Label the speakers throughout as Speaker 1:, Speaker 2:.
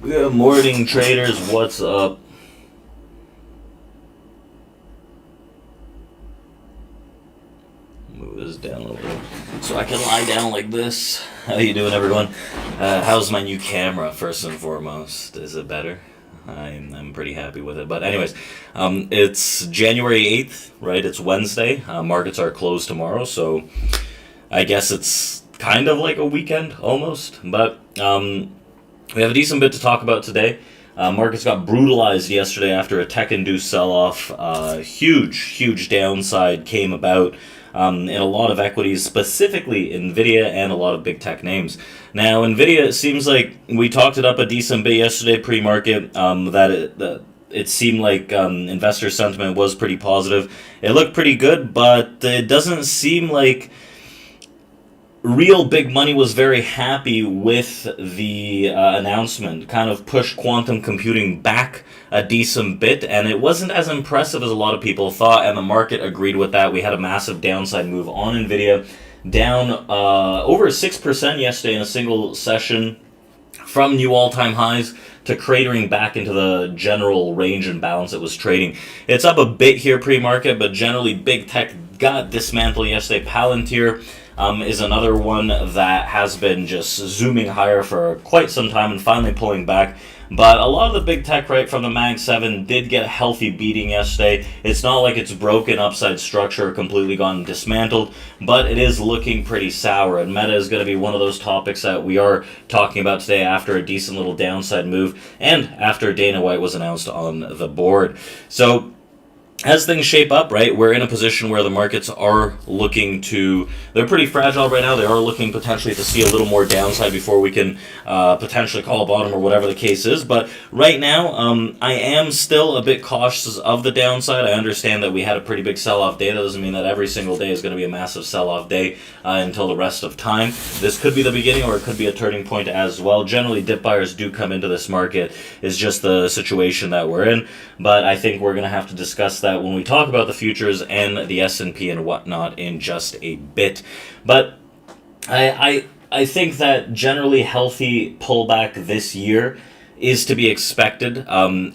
Speaker 1: Good morning, traders. What's up? Move this down a little so I can lie down like this. How you doing, everyone? How's my new camera, first and foremost? Is it better? I'm pretty happy with it. But anyways, it's January 8th, right? It's Wednesday. Markets are closed tomorrow, so I guess it's kind of like a weekend almost. But we have a decent bit to talk about today. Markets got brutalized yesterday after a tech-induced sell-off. Huge downside came about in a lot of equities, specifically NVIDIA and a lot of big tech names. Now, NVIDIA, it seems like we talked it up a decent bit yesterday pre-market, that it seemed like investor sentiment was pretty positive. It looked pretty good, but it doesn't seem like real big money was very happy with the announcement. Kind of pushed quantum computing back a decent bit, and it wasn't as impressive as a lot of people thought, and the market agreed with that. We had a massive downside move on NVIDIA, down over 6% yesterday in a single session, from new all-time highs to cratering back into the general range and balance it was trading. It's up a bit here pre-market, but generally big tech got dismantled yesterday. Palantir is another one that has been just zooming higher for quite some time and finally pulling back. But a lot of the big tech, right, from the Mag 7 did get a healthy beating yesterday. It's not like it's broken upside structure or completely gone dismantled, but it is looking pretty sour. And Meta is going to be one of those topics that we are talking about today after a decent little downside move and after Dana White was announced on the board. So as things shape up, right, we're in a position where the markets are looking to, they're pretty fragile right now. They are looking potentially to see a little more downside before we can potentially call a bottom or whatever the case is. But right now, I am still a bit cautious of the downside. I understand that we had a pretty big sell-off day. That doesn't mean that every single day is going to be a massive sell-off day until the rest of time. This could be the beginning or it could be a turning point as well. Generally, dip buyers do come into this market. It's just the situation that we're in. But I think we're going to have to discuss that when we talk about the futures and the S&P and whatnot in just a bit. But I think that generally healthy pullback this year is to be expected.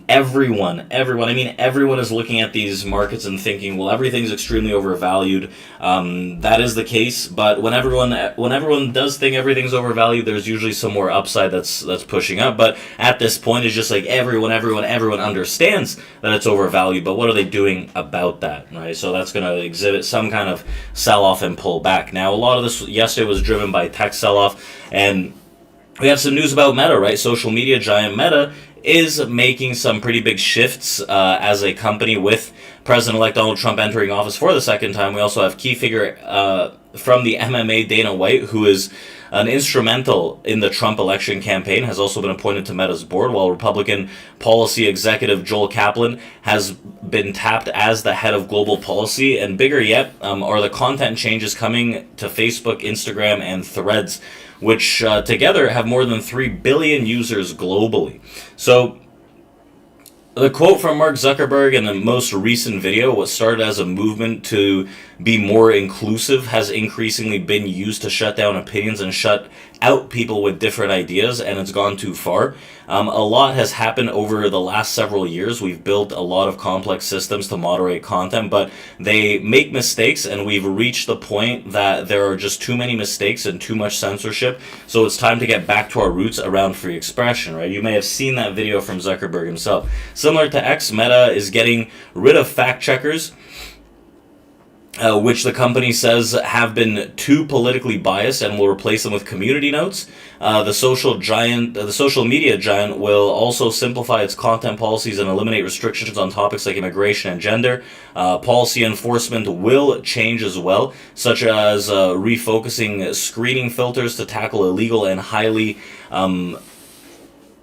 Speaker 1: Everyone is looking at these markets and thinking, well, everything's extremely overvalued. That is the case, but when everyone does think everything's overvalued, there's usually some more upside that's pushing up. But at this point, it's just like everyone understands that it's overvalued, but what are they doing about that, right? So that's going to exhibit some kind of sell-off and pull back. Now, a lot of this yesterday was driven by tech sell-off, and we have some news about Meta, right? Social media giant Meta is making some pretty big shifts as a company with President-elect Donald Trump entering office for the second time. We also have key figure from the MMA, Dana White, who is an instrumental in the Trump election campaign, has also been appointed to Meta's board, while Republican policy executive Joel Kaplan has been tapped as the head of global policy. And bigger yet are the content changes coming to Facebook, Instagram, and Threads, which together have more than 3 billion users globally. So the quote from Mark Zuckerberg in the most recent video, what started as a movement to be more inclusive, has increasingly been used to shut down opinions and shut out people with different ideas, and it's gone too far. A lot has happened over the last several years. We've built a lot of complex systems to moderate content, but they make mistakes, and we've reached the point that there are just too many mistakes and too much censorship. So it's time to get back to our roots around free expression, right? You may have seen that video from Zuckerberg himself. Similar to X, Meta is getting rid of fact checkers, which the company says have been too politically biased, and will replace them with community notes. The social media giant will also simplify its content policies and eliminate restrictions on topics like immigration and gender. Policy enforcement will change as well, such as refocusing screening filters to tackle illegal and highly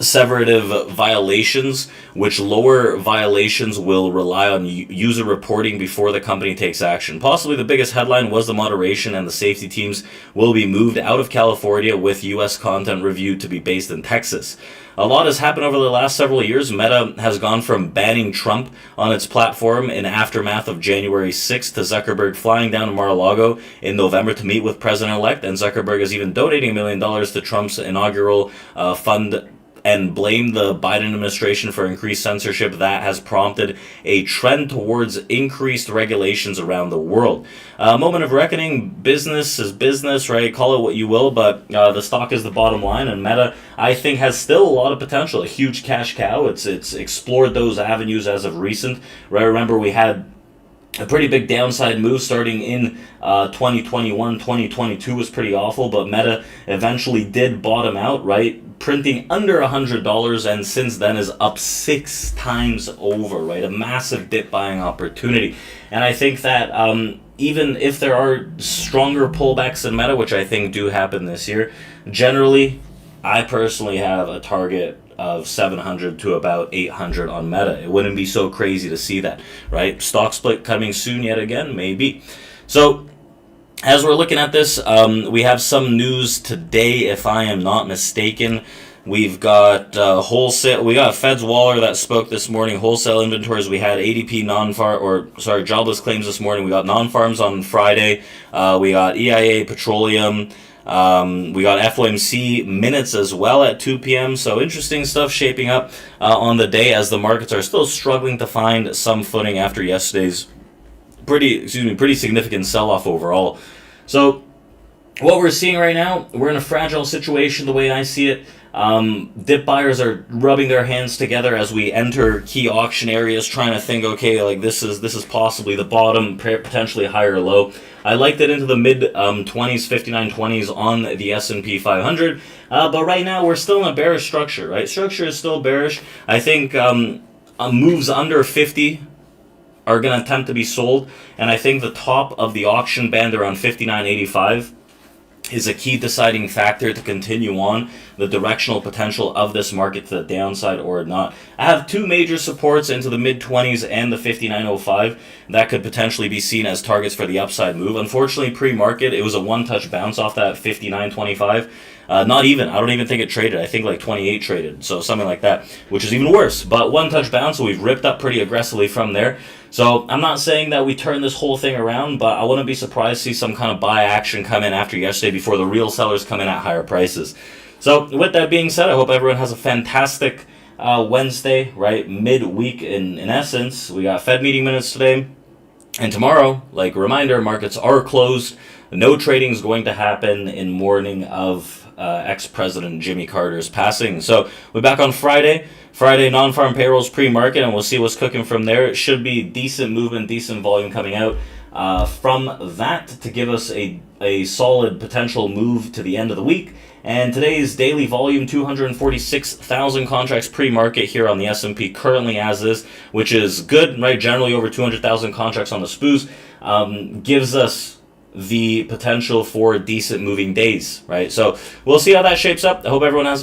Speaker 1: severative violations, which lower violations will rely on user reporting before the company takes action. Possibly the biggest headline was the moderation and the safety teams will be moved out of California, with U.S. content review to be based in Texas. A lot has happened over the last several years. Meta has gone from banning Trump on its platform in aftermath of January 6th to Zuckerberg flying down to Mar-a-Lago in November to meet with President-elect, and Zuckerberg is even donating $1 million to Trump's inaugural fund and blame the Biden administration for increased censorship that has prompted a trend towards increased regulations around the world. A moment of reckoning. Business is business, right? Call it what you will, but the stock is the bottom line, and Meta, I think, has still a lot of potential. A huge cash cow. It's explored those avenues as of recent, right? Remember, we had a pretty big downside move starting in 2021. 2022 was pretty awful, but Meta eventually did bottom out, right? Printing under $100, and since then is up 6 times over, right? A massive dip buying opportunity. And I think that even if there are stronger pullbacks in Meta, which I think do happen this year, generally, I personally have a target of 700 to about 800 on Meta. It wouldn't be so crazy to see that, right? Stock split coming soon yet again, maybe. So as we're looking at this, we have some news today, if I am not mistaken. We've got wholesale. We got Fed's Waller that spoke this morning. Wholesale inventories. We had ADP jobless claims this morning. We got non-farms on Friday. We got EIA Petroleum. We got FOMC minutes as well at 2 p.m. So interesting stuff shaping up on the day as the markets are still struggling to find some footing after yesterday's pretty significant sell-off overall. So what we're seeing right now, we're in a fragile situation the way I see it. Dip buyers are rubbing their hands together as we enter key auction areas, trying to think, okay, like this is possibly the bottom, potentially higher low. I liked it into the mid 20s, 59.20s on the S&P 500, but right now we're still in a bearish structure, right? Structure is still bearish. I think moves under 50 are going to attempt to be sold, and I think the top of the auction band around 59.85 is a key deciding factor to continue on the directional potential of this market to the downside or not. I have 2 major supports into the mid-20s and the 59.05 that could potentially be seen as targets for the upside move. Unfortunately, pre-market, it was a one-touch bounce off that 59.25. Not even. I don't even think it traded. I think like 28 traded, so something like that, which is even worse. But one-touch bounce, so we've ripped up pretty aggressively from there. So I'm not saying that we turn this whole thing around, but I wouldn't be surprised to see some kind of buy action come in after yesterday before the real sellers come in at higher prices. So with that being said, I hope everyone has a fantastic Wednesday, right? Mid-week in essence. We got Fed meeting minutes today. And tomorrow, like a reminder, markets are closed. No trading is going to happen in mourning of ex-president Jimmy Carter's passing. So we're back on Friday. Friday non-farm payrolls pre-market, and we'll see what's cooking from there. It should be decent movement, decent volume coming out from that to give us a solid potential move to the end of the week. And today's daily volume, 246,000 contracts pre-market here on the S&P currently as is, which is good, right? Generally over 200,000 contracts on the SPOOs, gives us the potential for decent moving days, right? So we'll see how that shapes up. I hope everyone has